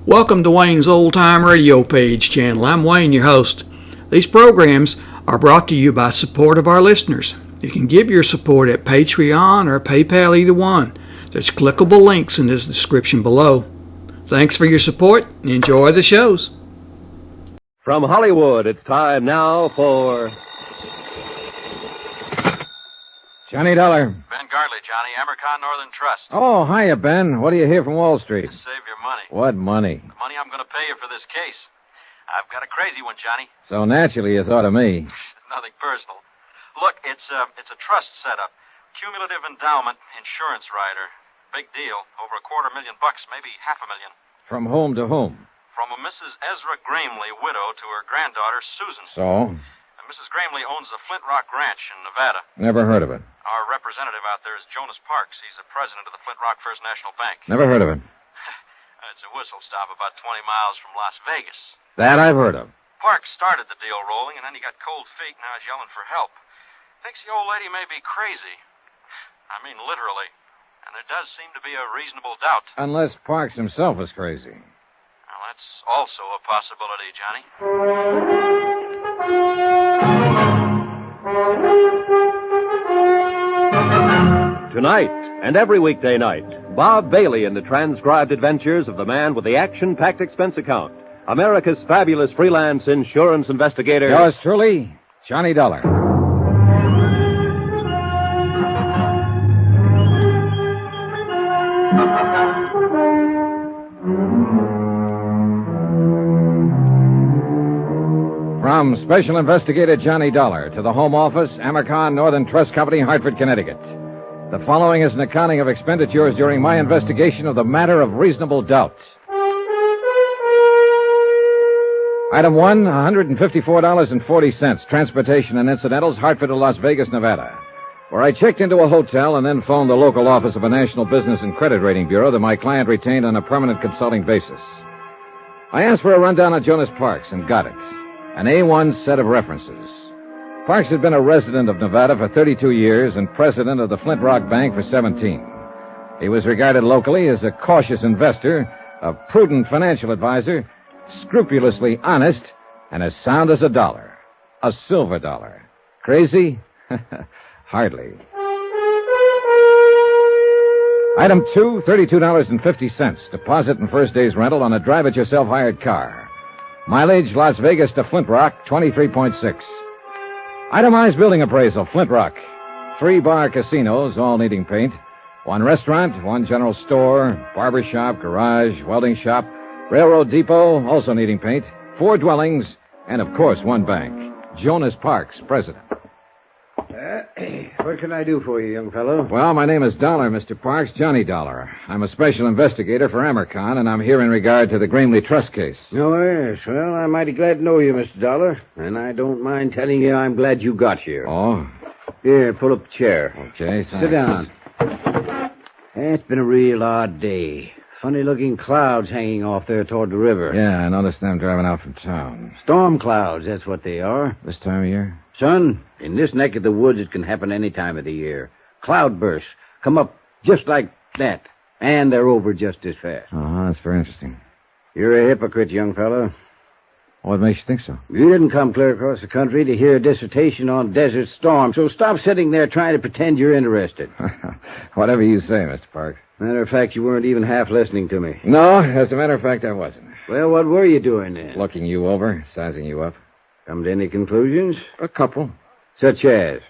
Welcome to Wayne's Old Time Radio Page channel. I'm Wayne, your host. These programs are brought to you by support of our listeners. You can give your support at Patreon or PayPal, either one. There's clickable links in the description below. Thanks for your support and enjoy the shows. From Hollywood, it's time now for... Johnny Dollar. Ben Gartley, Johnny. Amercon Northern Trust. Oh, hiya, Ben. What do you hear from Wall Street? Save your money. What money? The money I'm going to pay you for this case. I've got a crazy one, Johnny. So naturally you thought of me. Nothing personal. Look, it's a trust setup. Cumulative endowment insurance rider. Big deal. Over $250,000, maybe $500,000. From whom to whom? From a Mrs. Esra Grimly, widow, to her granddaughter, Susan. So? And Mrs. Grimly owns the Flintrock Ranch in Nevada. Never heard of it. Our representative out there is Jonas Parks. He's the president of the Flintrock First National Bank. Never heard of it. It's a whistle stop about 20 miles from Las Vegas. That I've heard of. Parks started the deal rolling, and then he got cold feet, and now he's yelling for help. Thinks the old lady may be crazy. I mean, literally. And there does seem to be a reasonable doubt. Unless Parks himself is crazy. Well, that's also a possibility, Johnny. Tonight, and every weekday night, Bob Bailey in the transcribed adventures of the man with the action-packed expense account. America's fabulous freelance insurance investigator. Yours truly, Johnny Dollar. From Special Investigator Johnny Dollar to the Home Office, Amercon Northern Trust Company, Hartford, Connecticut. The following is an accounting of expenditures during my investigation of the matter of reasonable doubt. Item 1, $154.40, transportation and incidentals, Hartford to Las Vegas, Nevada, where I checked into a hotel and then phoned the local office of a national business and credit rating bureau that my client retained on a permanent consulting basis. I asked for a rundown on Jonas Parks and got it. An A1 set of references. Parks had been a resident of Nevada for 32 years and president of the Flintrock Bank for 17. He was regarded locally as a cautious investor, a prudent financial advisor, scrupulously honest, and as sound as a dollar. A silver dollar. Crazy? Hardly. Item 2, $32.50. Deposit and first day's rental on a drive-it-yourself hired car. Mileage, Las Vegas to Flintrock, 23.6. Itemized building appraisal, Flintrock. 3 bar casinos, all needing paint. 1 restaurant, 1 general store, barber shop, garage, welding shop, railroad depot, also needing paint. 4 dwellings, and of course 1 bank. Jonas Parks, president. What can I do for you, young fellow? Well, my name is Dollar, Mr. Parks, Johnny Dollar. I'm a special investigator for Amercon, and I'm here in regard to the Grimly Trust case. Oh, yes. Well, I'm mighty glad to know you, Mr. Dollar. And I don't mind telling you I'm glad you got here. Oh? Here, pull up a chair. Okay, thanks. Sit down. It's been a real odd day. Funny-looking clouds hanging off there toward the river. Yeah, I noticed them driving out from town. Storm clouds, that's what they are. This time of year? Son, in this neck of the woods, it can happen any time of the year. Cloudbursts come up just like that, and they're over just as fast. Oh, that's very interesting. You're a hypocrite, young fellow. What makes you think so? You didn't come clear across the country to hear a dissertation on desert storms, so stop sitting there trying to pretend you're interested. Whatever you say, Mr. Parks. Matter of fact, you weren't even half listening to me. No, as a matter of fact, I wasn't. Well, what were you doing then? Looking you over, sizing you up. Come to any conclusions? A couple. Such as?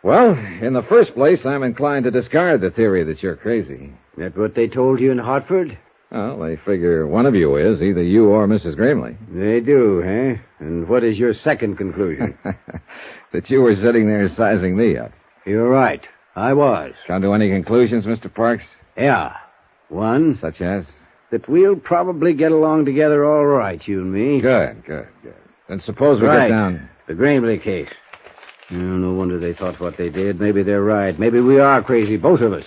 Well, in the first place, I'm inclined to discard the theory that you're crazy. That what they told you in Hartford? Well, they figure one of you is, either you or Mrs. Grimly. They do, eh? And what is your second conclusion? That you were sitting there sizing me up. You're right. I was. Come to any conclusions, Mr. Parks? Yeah. One, Such as? that we'll probably get along together all right, you and me. Good. Then suppose we Right. get down... The Grimly case. Oh, no wonder they thought what they did. Maybe they're right. Maybe we are crazy, both of us.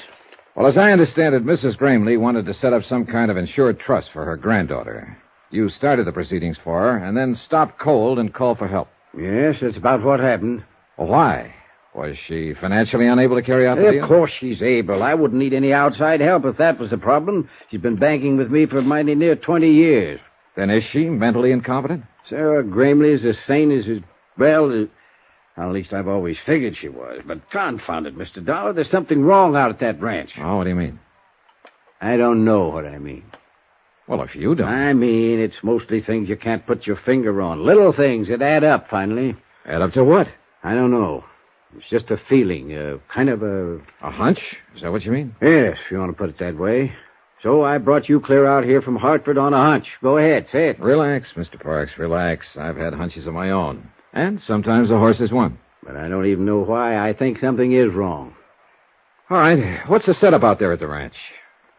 Well, as I understand it, Mrs. Grimly wanted to set up some kind of insured trust for her granddaughter. You started the proceedings for her, and then stopped cold and called for help. Yes, that's about what happened. Well, why? Was she financially unable to carry out the deal? Of course she's able. I wouldn't need any outside help if that was the problem. She's been banking with me for mighty near 20 years. Then is she mentally incompetent? Sarah Grimly is as sane as well, at least I've always figured she was. But confound it, Mr. Dollar, there's something wrong out at that ranch. Oh, what do you mean? I don't know what I mean. Well, if you don't. I mean, it's mostly things you can't put your finger on. Little things that add up, finally. Add up to what? I don't know. It's just a feeling, kind of a... A hunch? Is that what you mean? Yes, if you want to put it that way. So I brought you clear out here from Hartford on a hunch. Go ahead, say it. Relax, Mr. Parks, relax. I've had hunches of my own. And sometimes the horse is one. But I don't even know why I think something is wrong. All right, what's the setup out there at the ranch?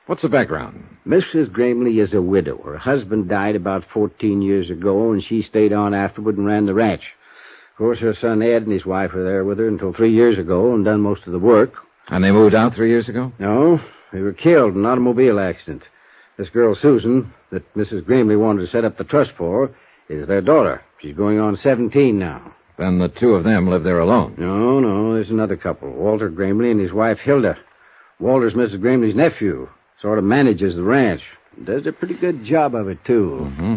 What's the background? Mrs. Grimly is a widow. Her husband died about 14 years ago, and she stayed on afterward and ran the ranch. Of course, her son Ed and his wife were there with her until 3 years ago and done most of the work. And they moved out 3 years ago? No, they were killed in an automobile accident. This girl, Susan, that Mrs. Grimly wanted to set up the trust for, is their daughter. She's going on 17 now. Then the two of them live there alone. No, there's another couple, Walter Grimly and his wife, Hilda. Walter's Mrs. Grimly's nephew. Sort of manages the ranch. Does a pretty good job of it, too. Mm-hmm.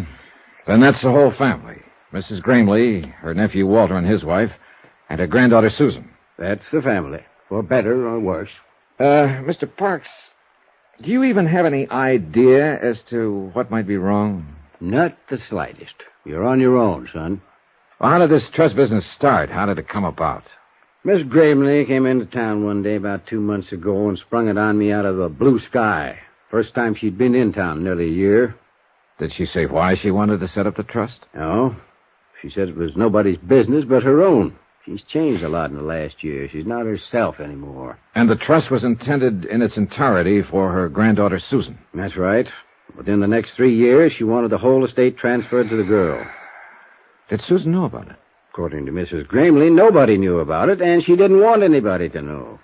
Then that's the whole family. Mrs. Grimly, her nephew Walter and his wife, and her granddaughter Susan. That's the family, for better or worse. Mr. Parks, do you even have any idea as to what might be wrong? Not the slightest. You're on your own, son. Well, how did this trust business start? How did it come about? Miss Grimly came into town one day about 2 months ago and sprung it on me out of the blue sky. First time she'd been in town in nearly a year. Did she say why she wanted to set up the trust? No. She said it was nobody's business but her own. She's changed a lot in the last year. She's not herself anymore. And the trust was intended in its entirety for her granddaughter Susan. That's right. Within the next 3 years, she wanted the whole estate transferred to the girl. Did Susan know about it? According to Mrs. Grimly, nobody knew about it, and she didn't want anybody to know.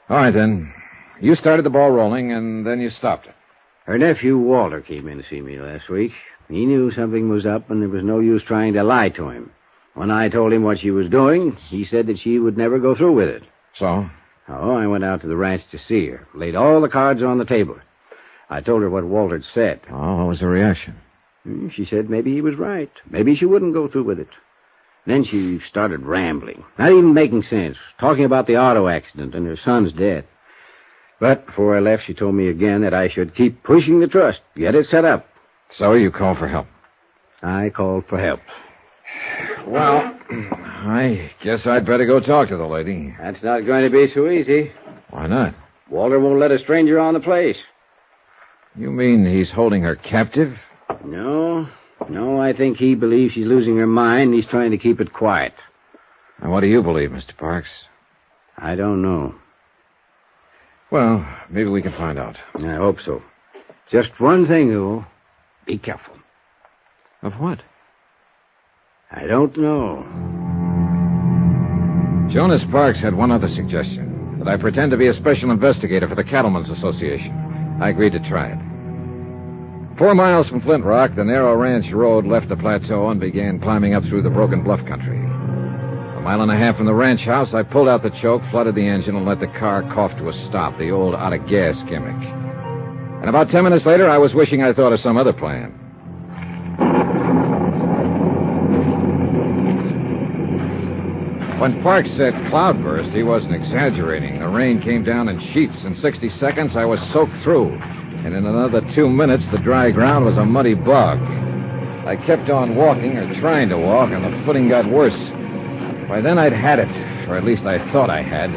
All right, then. You started the ball rolling, and then you stopped it. Her nephew, Walter, came in to see me last week. He knew something was up, and there was no use trying to lie to him. When I told him what she was doing, he said that she would never go through with it. So? Oh, I went out to the ranch to see her, laid all the cards on the table. I told her what Walter had said. Oh, what was her reaction? She said maybe he was right. Maybe she wouldn't go through with it. Then she started rambling, not even making sense, talking about the auto accident and her son's death. But before I left, she told me again that I should keep pushing the trust, get it set up. So you called for help? I called for help. Well, I guess I'd better go talk to the lady. That's not going to be so easy. Why not? Walter won't let a stranger on the place. You mean he's holding her captive? No, I think he believes she's losing her mind, and he's trying to keep it quiet. And what do you believe, Mr. Parks? I don't know. Well, maybe we can find out. I hope so. Just one thing, though. Be careful. Of what? I don't know. Jonas Parks had one other suggestion, that I pretend to be a special investigator for the Cattlemen's Association. I agreed to try it. 4 miles from Flintrock, the narrow ranch road left the plateau and began climbing up through the broken bluff country. 1.5 miles from the ranch house, I pulled out the choke, flooded the engine, and let the car cough to a stop, the old out-of-gas gimmick. And about 10 minutes later, I was wishing I'd thought of some other plan. When Parks said cloudburst, he wasn't exaggerating. The rain came down in sheets. In 60 seconds, I was soaked through. And in another 2 minutes, the dry ground was a muddy bog. I kept on walking, or trying to walk, and the footing got worse. By then, I'd had it, or at least I thought I had.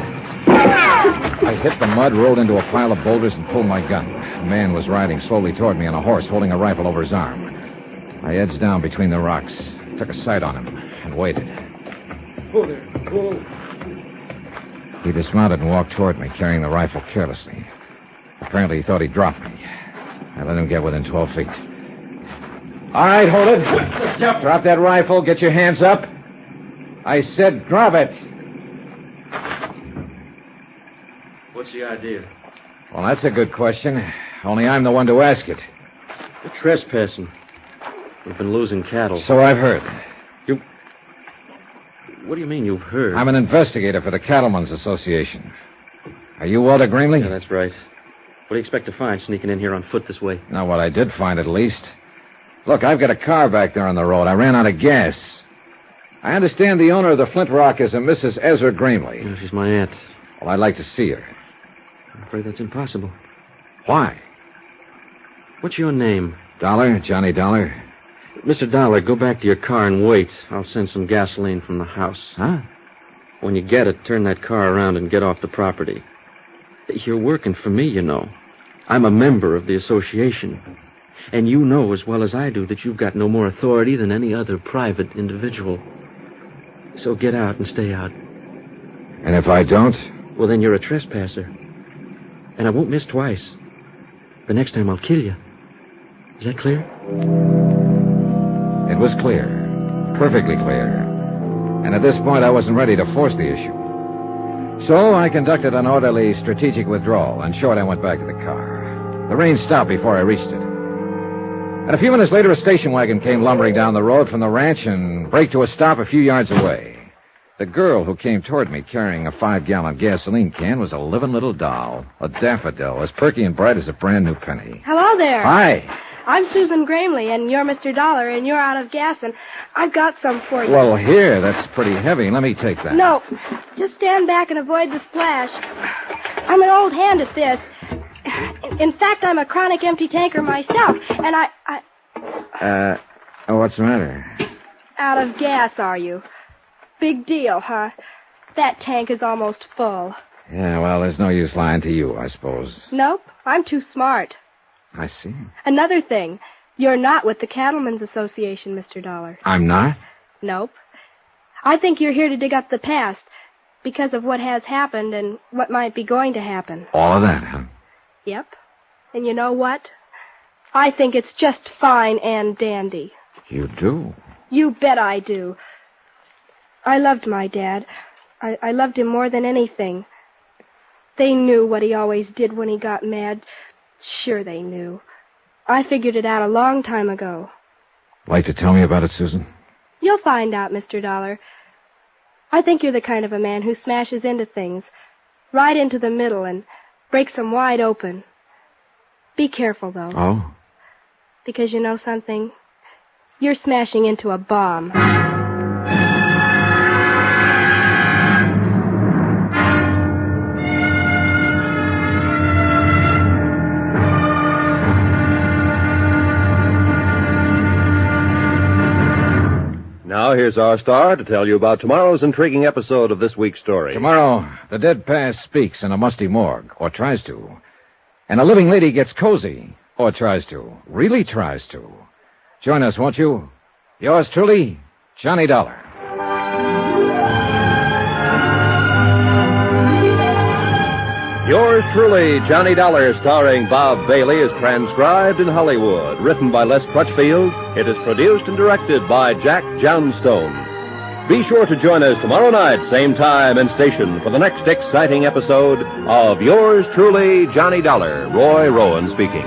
I hit the mud, rolled into a pile of boulders, and pulled my gun. A man was riding slowly toward me on a horse, holding a rifle over his arm. I edged down between the rocks, took a sight on him, and waited. Whoa there. Whoa. He dismounted and walked toward me, carrying the rifle carelessly. Apparently, he thought he'd drop me. I let him get within 12 feet. All right, hold it. Drop that rifle. Get your hands up. I said drop it. What's the idea? Well, that's a good question. Only I'm the one to ask it. You're trespassing. We've been losing cattle. So I've heard. What do you mean you've heard? I'm an investigator for the Cattlemen's Association. Are you Walter Grimly? Yeah, that's right. What do you expect to find sneaking in here on foot this way? Not what I did find, at least. Look, I've got a car back there on the road. I ran out of gas. I understand the owner of the Flintrock is a Mrs. Esra Grimly. Yeah, she's my aunt. Well, I'd like to see her. I'm afraid that's impossible. Why? What's your name? Dollar? Johnny Dollar? Mr. Dollar, go back to your car and wait. I'll send some gasoline from the house. Huh? When you get it, turn that car around and get off the property. You're working for me, you know. I'm a member of the association. And you know as well as I do that you've got no more authority than any other private individual. So get out and stay out. And if I don't? Well, then you're a trespasser. And I won't miss twice. The next time I'll kill you. Is that clear? It was clear. Perfectly clear. And at this point, I wasn't ready to force the issue. So I conducted an orderly, strategic withdrawal, and short I went back to the car. The rain stopped before I reached it. And a few minutes later, a station wagon came lumbering down the road from the ranch and braked to a stop a few yards away. The girl who came toward me carrying a 5-gallon gasoline can was a living little doll, a daffodil, as perky and bright as a brand new penny. Hello there. Hi. I'm Susan Grimly, and you're Mr. Dollar, and you're out of gas, and I've got some for you. Well, here, that's pretty heavy. Let me take that. No, just stand back and avoid the splash. I'm an old hand at this. In fact, I'm a chronic empty tanker myself, and What's the matter? Out of gas, are you? Big deal, huh? That tank is almost full. Yeah, well, there's no use lying to you, I suppose. Nope, I'm too smart. I see. Another thing, you're not with the Cattlemen's Association, Mr. Dollar. I'm not? Nope. I think you're here to dig up the past because of what has happened and what might be going to happen. All of that, huh? Yep. And you know what? I think it's just fine and dandy. You do? You bet I do. I loved my dad. I loved him more than anything. They knew what he always did when he got mad. Sure they knew. I figured it out a long time ago. Like to tell me about it, Susan? You'll find out, Mr. Dollar. I think you're the kind of a man who smashes into things, right into the middle, and breaks them wide open. Be careful, though. Oh? Because you know something? You're smashing into a bomb. Now here's our star to tell you about tomorrow's intriguing episode of this week's story. Tomorrow, the dead past speaks in a musty morgue, or tries to. And a living lady gets cozy, or tries to. Really tries to. Join us, won't you? Yours truly, Johnny Dollar. Yours truly, Johnny Dollar, starring Bob Bailey, is transcribed in Hollywood. Written by Les Crutchfield, it is produced and directed by Jack Johnstone. Be sure to join us tomorrow night, same time and station, for the next exciting episode of Yours truly, Johnny Dollar. Roy Rowan speaking.